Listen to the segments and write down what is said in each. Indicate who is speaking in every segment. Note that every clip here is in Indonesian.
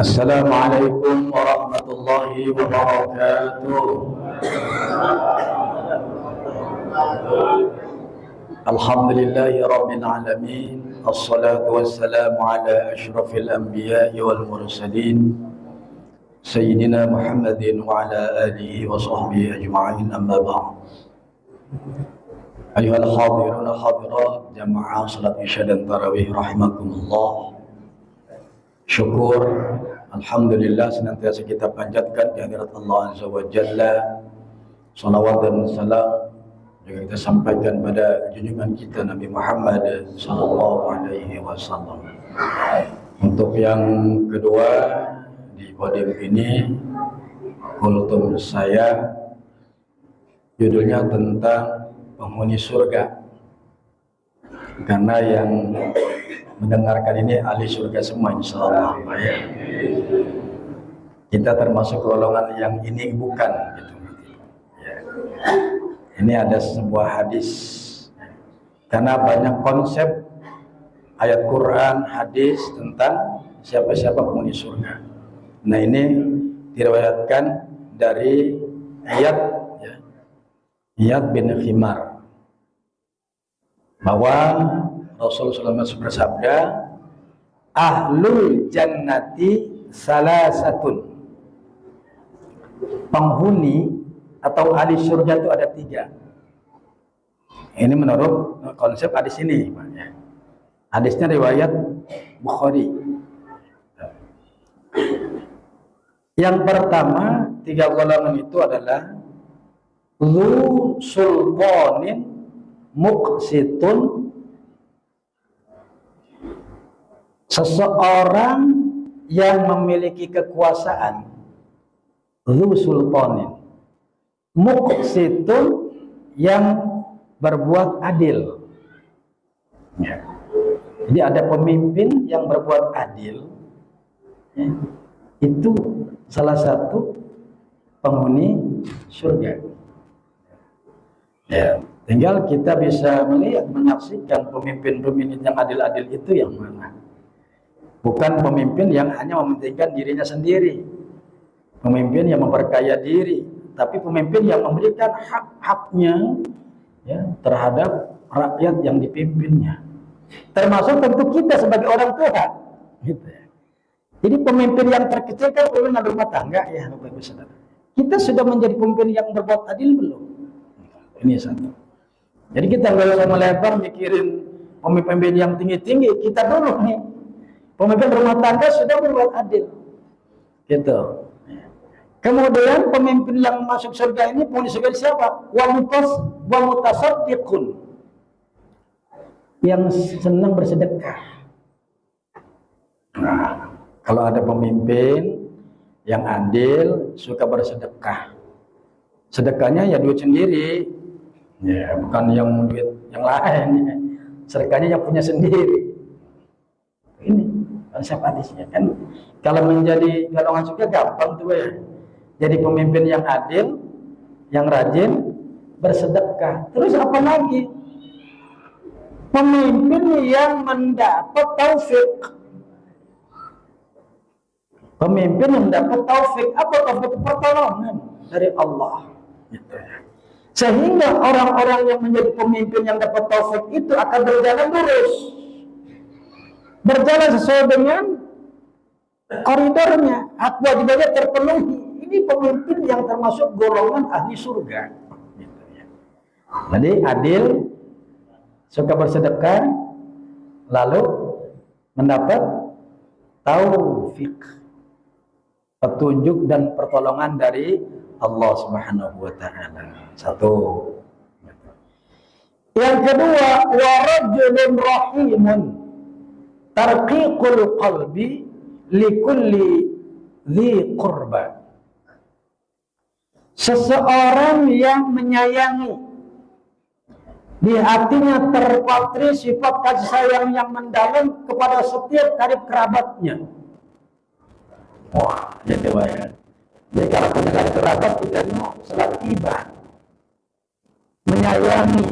Speaker 1: Assalamualaikum warahmatullahi wabarakatuh. Alhamdulillahi rabbil alamin. Assalatu wassalamu ala asyrafil anbiya'i wal mursalin Sayyidina Muhammadin wa ala alihi wa sahbihi ajma'in, amma ba'd. Ayuhal hadirun hadirat jamaah salat isya dan tarawih rahimakumullah. Syukur, alhamdulillah senantiasa kita panjatkan kehadirat Allah Azza wa Jalla. Salawat dan salam juga kita sampaikan pada junjungan kita Nabi Muhammad sallallahu alaihi wasallam. Untuk yang kedua di podium ini, kultum saya judulnya tentang penghuni surga. Karena yang mendengarkan ini ahli surga semua, insyaallah. Ya. Kita termasuk golongan yang ini bukan gitu. Ya. Ini ada sebuah hadis. Karena banyak konsep ayat Quran, hadis tentang siapa-siapa penghuni surga. Nah, ini diriwayatkan dari Iyad bin Himar bahwa Rasulullah SAW bersabda, ahlul jannati salasatun. Penghuni atau ahli surga itu ada 3. Ini menurut konsep hadis ini. Hadisnya riwayat Bukhari. Yang pertama, 3 golongan itu adalah Dzu sultanin muqsitun, seseorang yang memiliki kekuasaan. Dzu sultanin muqsitun, yang berbuat adil. Ya. Jadi ada pemimpin yang berbuat adil, ya. Itu salah satu penghuni surga. Ya, tinggal kita bisa melihat, menyaksikan pemimpin-pemimpin yang adil-adil itu yang mana. Bukan pemimpin yang hanya mementingkan dirinya sendiri, pemimpin yang memperkaya diri, tapi pemimpin yang memberikan hak-haknya, ya, terhadap rakyat yang dipimpinnya. Termasuk tentu kita sebagai orang tua, gitu ya. Jadi pemimpin yang terkecil kan pemimpin rumah tangga, ya, Bapak Ibu Saudara. Kita sudah menjadi pemimpin yang berbuat adil belum? Ini satu. Jadi kita nggak usah melebar mikirin pemimpin yang tinggi-tinggi. Kita dulu nih, pemimpin rumah tangga sudah berbuat adil, gitu. Kemudian pemimpin yang masuk surga ini penghuni surga siapa? Wa mutasaddiqun, yang senang bersedekah. Nah, kalau ada pemimpin yang adil, suka bersedekah, sedekahnya ya duit sendiri, ya, bukan yang duit yang lain, ya. Sedekahnya yang punya sendiri. Ini konsep hadisnya kan. Kalau menjadi golongan surga gampang tuh ya. Jadi pemimpin yang adil, yang rajin bersedekah. Terus apa lagi? Pemimpin yang mendapat taufik. Pemimpin yang mendapat taufik. Apa taufik? Pertolongan dari Allah. Gitu. Sehingga orang-orang yang menjadi pemimpin yang dapat taufik itu akan berjalan lurus, berjalan sesuai dengan koridornya, hak wajibannya terpenuhi. Ini pemimpin yang termasuk golongan ahli surga. Gitu ya. Jadi adil, suka bersedekah, lalu mendapat taufik, petunjuk dan pertolongan dari Allah Subhanahu wa taala. Satu. Yang kedua, wa rajulun rahimun tarqiqul qalbi likulli dzi qurba. Seseorang yang menyayangi, di hatinya terpatri sifat kasih sayang yang mendalam kepada setiap karib kerabatnya. Wah, jadi banyak. Jadi kalau punya karib kerabat, kita mau selalu tiba, menyayangi,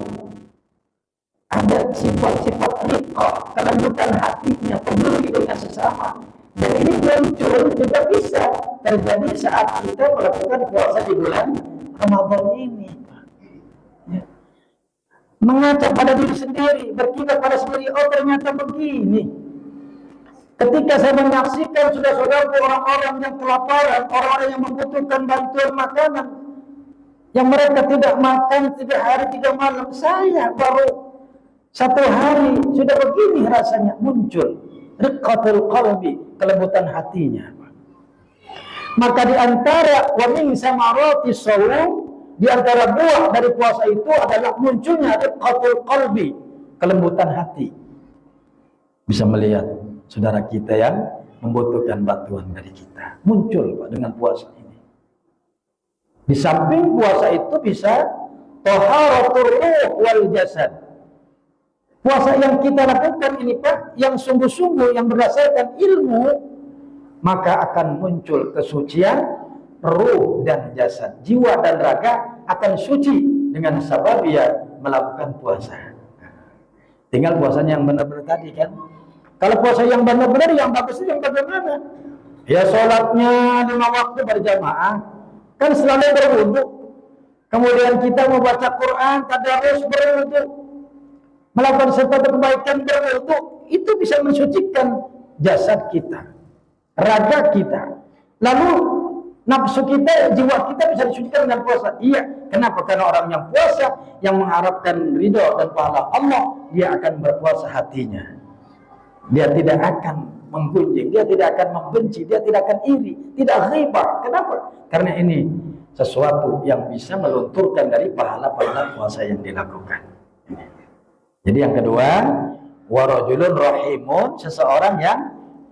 Speaker 1: ada sifat-sifat riqah, kelembutan hatinya, peduli dengan sesama. Dan ini muncul juga bisa terjadi saat kita melakukan puasa di bulan Ramadan ini. Ya. Mengaca pada diri sendiri, berkita pada sendiri, oh ternyata begini. Ketika saya menyaksikan saudara-saudara orang-orang yang kelaparan, orang-orang yang membutuhkan bantuan makanan, yang mereka tidak makan 3 hari 3 malam, saya baru 1 hari sudah begini rasanya muncul riqqatul qalbi, kelembutan hatinya. Maka di antara wa min samarati shaum, di antara buah dari puasa itu adalah munculnya riqqatul qalbi, kelembutan hati. Bisa melihat saudara kita yang membutuhkan bantuan dari kita, muncul Pak dengan puasa ini. Di samping puasa itu bisa taharatul ruh wal jasad. Puasa yang kita lakukan ini Pak, yang sungguh-sungguh, yang berdasarkan ilmu, maka akan muncul kesucian ruh dan jasad. Jiwa dan raga akan suci dengan sebab dia melakukan puasa. Tinggal puasanya yang benar-benar tadi kan. Kalau puasa yang benar-benar, yang bagus itu yang bagaimana? Ya sholatnya 5 waktu berjamaah, kan selalu berwudu. Kemudian kita membaca Quran, tadarus berwudu, melakukan sesuatu kebaikan berwudu, itu bisa mensucikan jasad kita, raga kita. Lalu nafsu kita, jiwa kita bisa disucikan dengan puasa. Iya, kenapa? Karena orang yang puasa, yang mengharapkan ridho dan pahala Allah, dia akan berpuasa hatinya. Dia tidak akan menggunjing, dia tidak akan membenci, dia tidak akan iri, tidak ghibah. Kenapa? Karena ini sesuatu yang bisa melunturkan dari pahala-pahala puasa yang dilakukan. Jadi yang kedua, warajulun rahimun, seseorang yang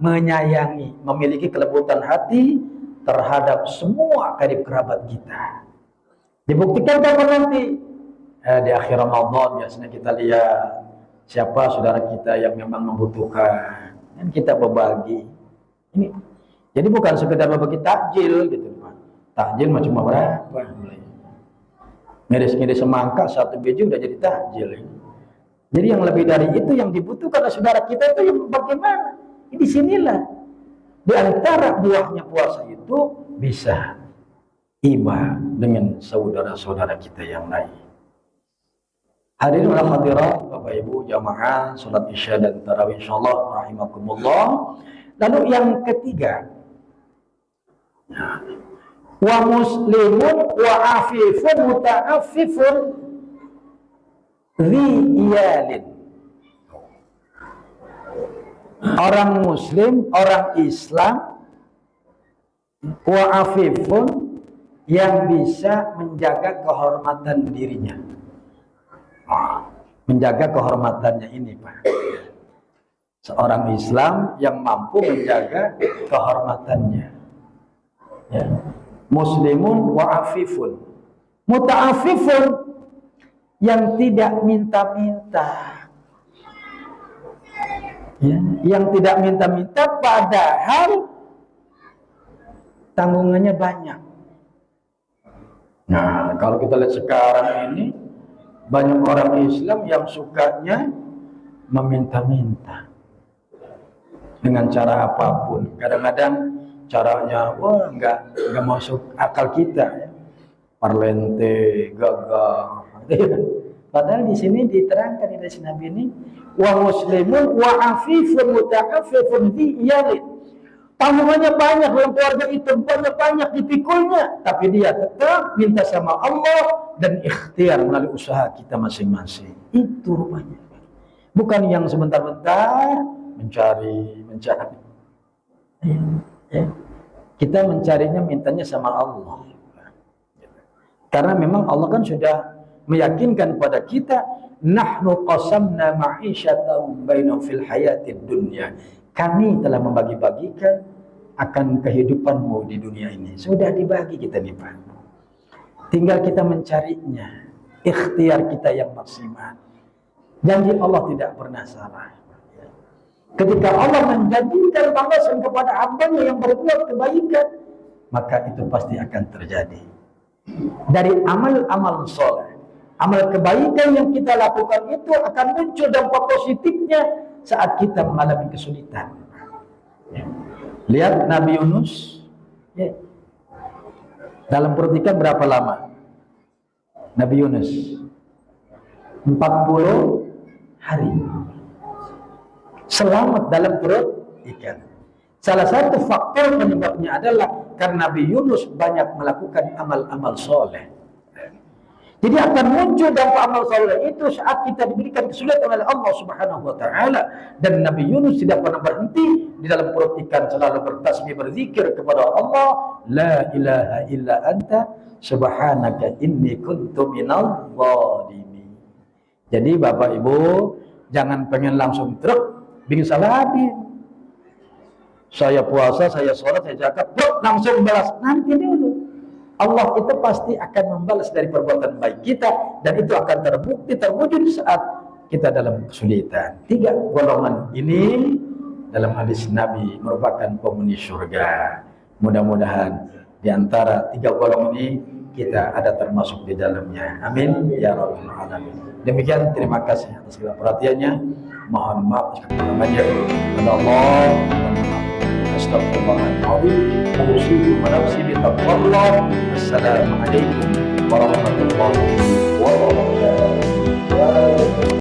Speaker 1: menyayangi, memiliki kelembutan hati terhadap semua karib kerabat kita. Dibuktikan kapan nanti? Di akhir Ramadan biasanya kita lihat siapa saudara kita yang memang membutuhkan, dan kita berbagi. Ini jadi bukan sekedar berbagi takjil gitu Pak. Takjil mah cuma berapa? Ngiris-ngiris semangka 1 biji udah jadi takjil. Jadi yang lebih dari itu yang dibutuhkan oleh saudara kita itu yang bagaimana? Di sinilah di antara buahnya puasa itu bisa iba dengan saudara-saudara kita yang lain. Hadirin wal hadirat, Bapak Ibu jamaah salat Isya dan tarawih insyaallah rahimakumullah. Lalu yang ketiga, wa muslimun wa afifun muta'affifun dhi iyalin. Orang muslim, orang Islam, wa afifun, yang bisa menjaga kehormatan dirinya. Menjaga kehormatannya ini Pak. Seorang Islam yang mampu menjaga kehormatannya. Ya. Muslimun wa afifun. Muta'afifun, yang tidak minta-minta. Ya. Yang tidak minta-minta padahal tanggungannya banyak. Nah, kalau kita lihat sekarang ini, banyak orang Islam yang sukanya meminta-minta dengan cara apapun. Kadang-kadang caranya nggak masuk akal kita, ya. Parlente, gagah. Padahal di sini diterangkan di hadis Nabi ini, wa muslimun wa afifun muta'affifun di iyalin. Tanggungannya banyak dalam keluarga itu, banyak dipikulnya, tapi dia tetap minta sama Allah dan ikhtiar melalui usaha kita masing-masing. Itu rupanya. Bukan yang sebentar-bentar mencari. Ya. Kita mencarinya, mintanya sama Allah. Karena memang Allah kan sudah meyakinkan kepada kita, nahnu qasamna ma'isyatahum bainahum fil hayatid dunya. Kami telah membagi-bagikan akan kehidupanmu di dunia ini. Sudah dibagi kita nih Pak. Tinggal kita mencarinya. Ikhtiar kita yang maksimal. Janji Allah tidak pernah salah. Ketika Allah menjanjikan balasan kepada hambanya yang berbuat kebaikan, maka itu pasti akan terjadi. Dari amal-amal soleh, amal kebaikan yang kita lakukan itu akan muncul dampak positifnya saat kita mengalami kesulitan. Ya. Lihat Nabi Yunus, ya. Dalam perut ikan berapa lama? Nabi Yunus 40 hari selamat dalam perut ikan. Salah satu faktor penyebabnya adalah karena Nabi Yunus banyak melakukan amal-amal soleh. Jadi akan muncul dampak amal soleh itu saat kita diberikan kesulitan oleh Allah Subhanahu wa taala. Dan Nabi Yunus tidak pernah berhenti di dalam perut ikan, selalu bertasbih, berzikir kepada Allah, la ilaha illa anta subhanaka inni kuntu minal zalimin. Jadi Bapak Ibu jangan pengen langsung truk bikin salah habis. Saya puasa, saya sholat, saya zakat, langsung balas. Nanti dulu. Allah itu pasti akan membalas dari perbuatan baik kita, dan itu akan terbukti, terwujud saat kita dalam kesulitan. 3 golongan ini dalam hadis Nabi merupakan penghuni surga. Mudah-mudahan di antara 3 golongan ini kita ada termasuk di dalamnya. Amin ya rabbal alamin. Demikian, terima kasih atas segala perhatiannya. Mohon maaf atas kekurangannya. Allah. Astagfirullahaladzim. Usikum wa nafsi bitaqwallah. Assalamualaikum warahmatullahi wabarakatuh.